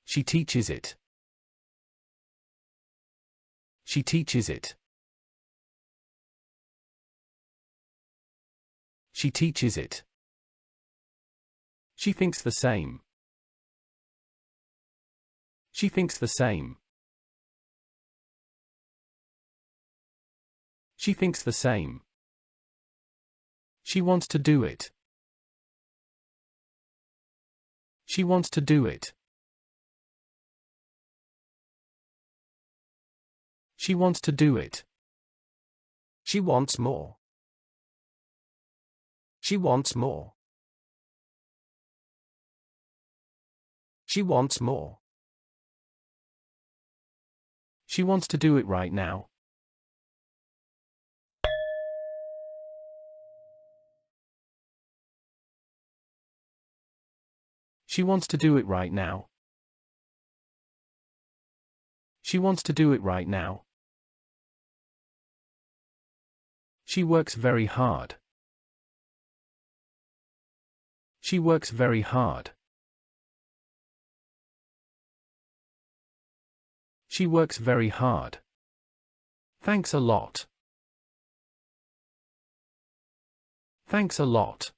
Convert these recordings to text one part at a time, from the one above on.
She teaches it. She teaches it. She teaches it. She thinks the same. She thinks the same. She thinks the same. She wants to do it. She wants to do it. She wants to do it. She wants more. She wants more. She wants more. She wants to do it right now. She wants to do it right now. She wants to do it right now. She works very hard. She works very hard. She works very hard. Thanks a lot. Thanks a lot.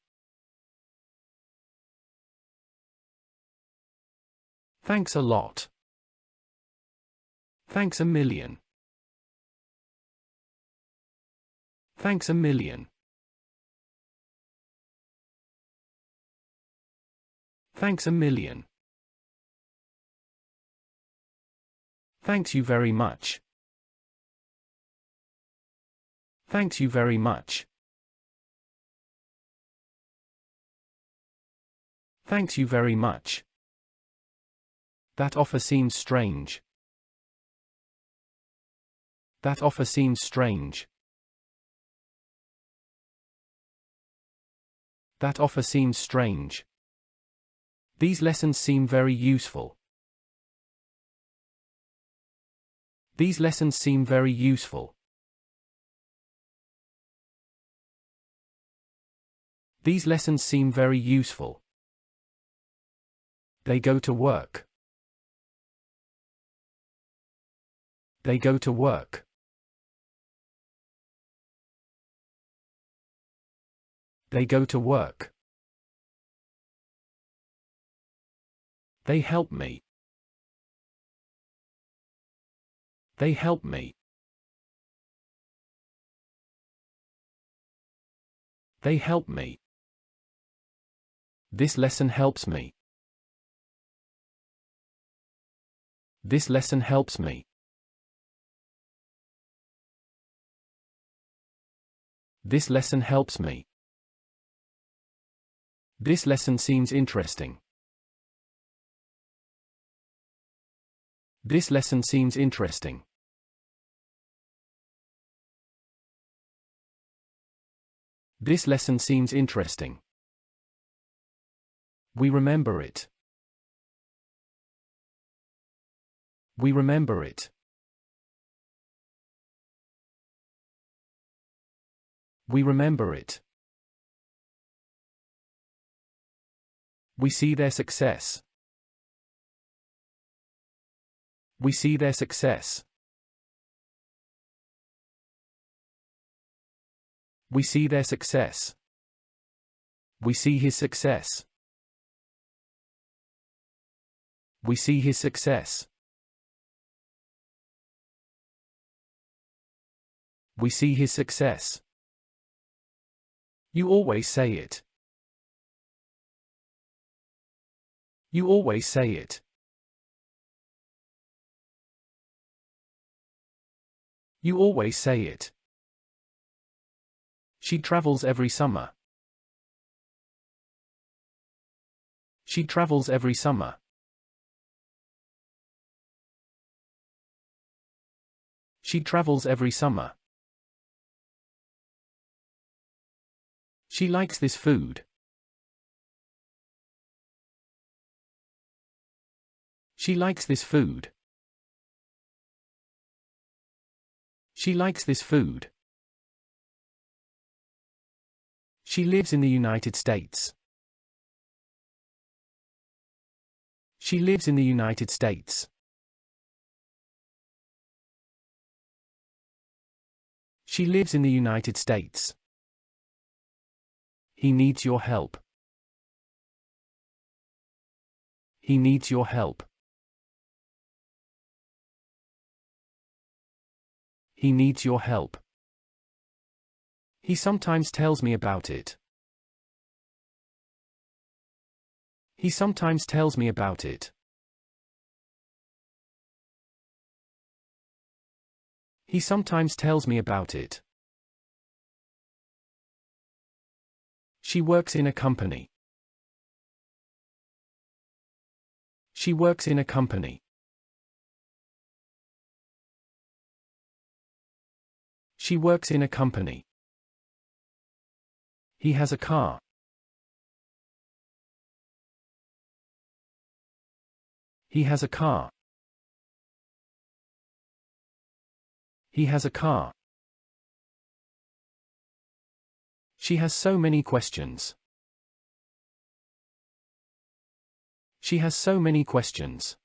Thanks a lot. Thanks a million. Thanks a million. Thanks a million. Thanks you very much. Thanks you very much. Thanks you very much. That offer seems strange. That offer seems strange. That offer seems strange. These lessons seem very useful. These lessons seem very useful. These lessons seem very useful. They go to work. They go to work. They go to work. They help me. They help me. They help me. This lesson helps me. This lesson helps me. This lesson helps me. This lesson seems interesting. This lesson seems interesting. This lesson seems interesting. We remember it. We remember it. We remember it. We see their success. We see their success. We see their success. We see his success. We see his success. We see his success. You always say it. You always say it. You always say it. She travels every summer. She travels every summer. She travels every summer. She likes this food. She likes this food. She likes this food. She lives in the United States. She lives in the United States. She lives in the United States. He needs your help. He needs your help. He needs your help. He sometimes tells me about it. He sometimes tells me about it. He sometimes tells me about it. She works in a company. She works in a company. She works in a company. He has a car. He has a car. He has a car. She has so many questions. She has so many questions.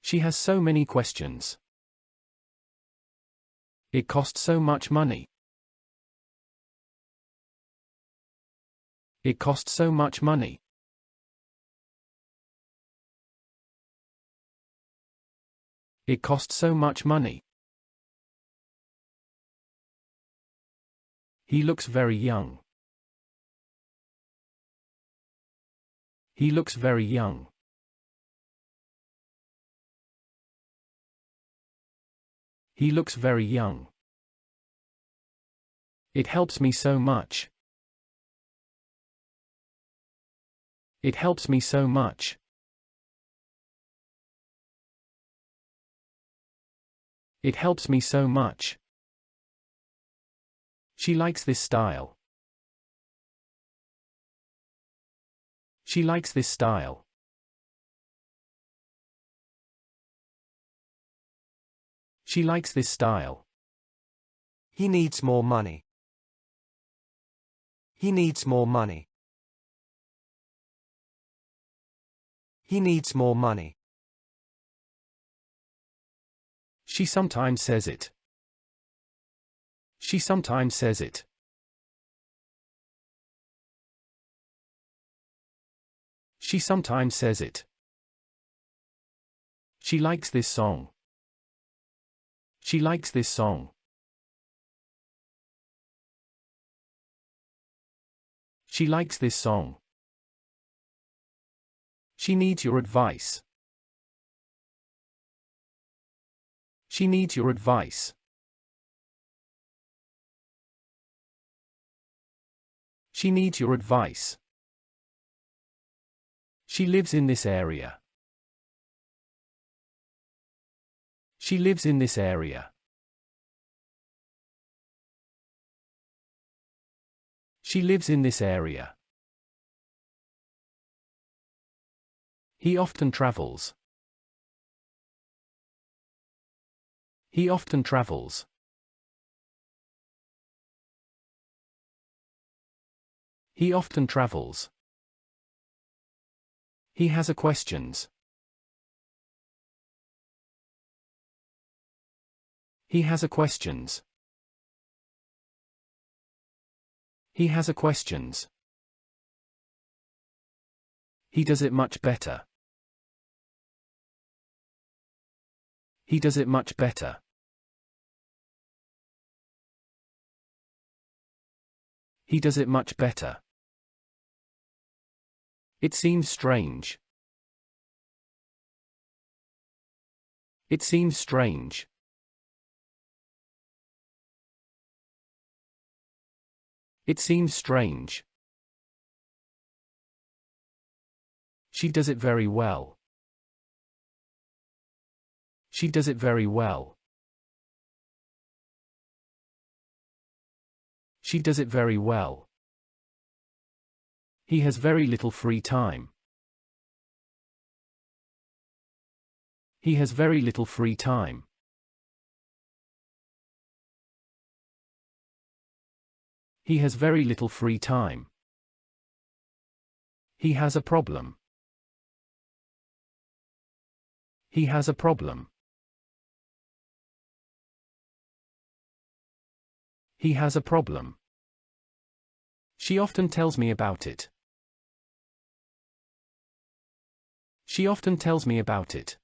She has so many questions. It costs so much money. It costs so much money. It costs so much money. He looks very young. He looks very young. He looks very young. It helps me so much. It helps me so much. It helps me so much. She likes this style. She likes this style. She likes this style. He needs more money. He needs more money. He needs more money. She sometimes says it. She sometimes says it. She sometimes says it. She likes this song. She likes this song. She likes this song. She needs your advice. She needs your advice. She needs your advice. She lives in this area. She lives in this area. She lives in this area. He often travels. He often travels. He often travels. He has a questions. He has a questions. He has a questions. He does it much better. He does it much better. He does it much better. It seems strange. It seems strange. It seems strange. She does it very well. She does it very well. She does it very well. He has very little free time. He has very little free time. He has very little free time. He has a problem. He has a problem. He has a problem. She often tells me about it. She often tells me about it.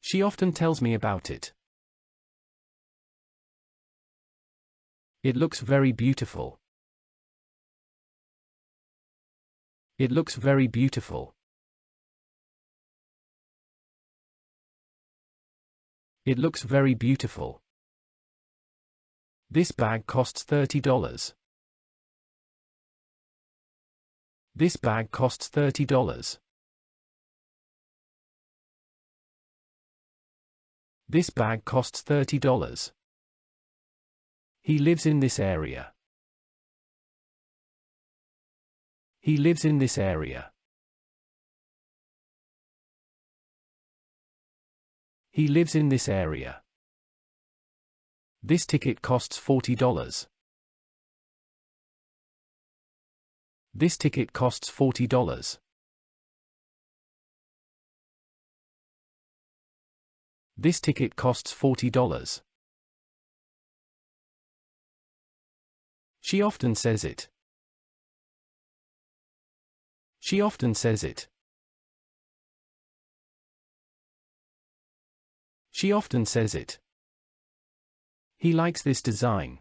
She often tells me about it. It looks very beautiful. It looks very beautiful. It looks very beautiful. This bag costs $30. This bag costs $30. This bag costs $30. He lives in this area. He lives in this area. He lives in this area. This ticket costs $40. This ticket costs $40. This ticket costs $40. She often says it. She often says it. She often says it. He likes this design.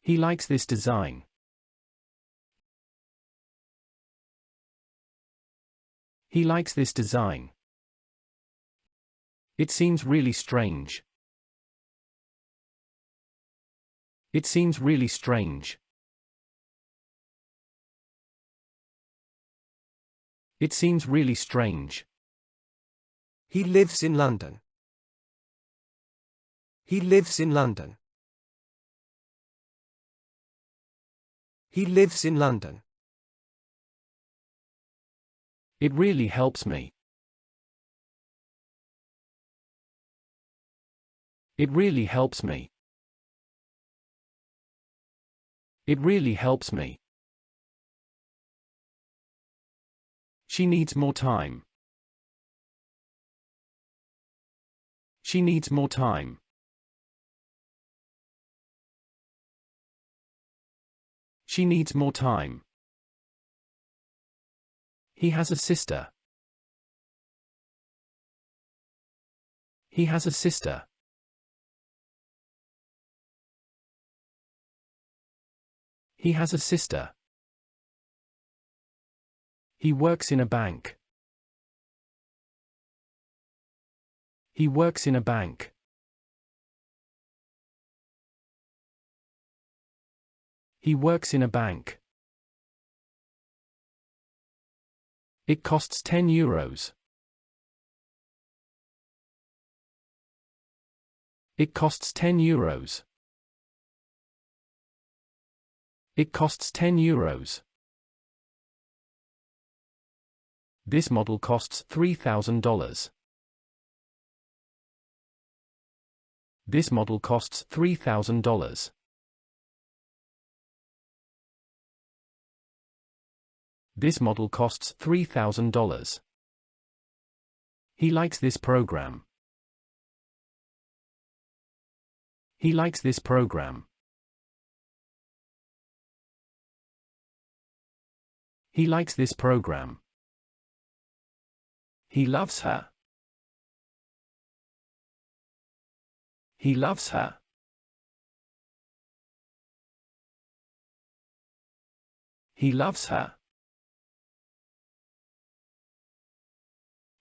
He likes this design. He likes this design. It seems really strange. It seems really strange. It seems really strange. He lives in London. He lives in London. He lives in London. It really helps me. It really helps me. It really helps me. She needs more time. She needs more time. She needs more time. He has a sister. He has a sister. He has a sister. He works in a bank. He works in a bank. He works in a bank. It costs €10. It costs €10. It costs €10. This model costs $3,000. This model costs $3,000. This model costs $3,000. He likes this program. He likes this program. He likes this program. He loves her. He loves her. He loves her.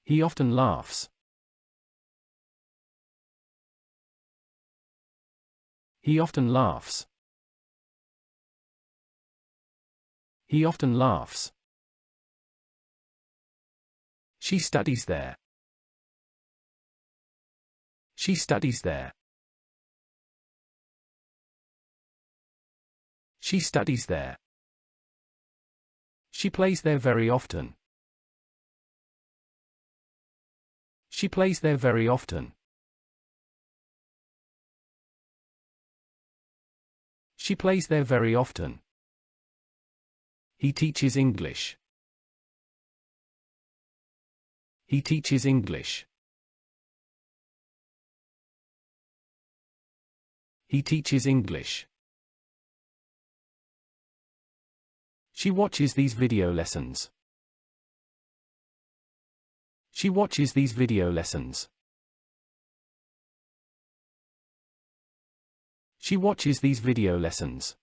He often laughs. He often laughs. He often laughs. She studies there. She studies there. She studies there. She plays there very often. She plays there very often. She plays there very often. He teaches English. He teaches English. He teaches English. She watches these video lessons. She watches these video lessons. She watches these video lessons.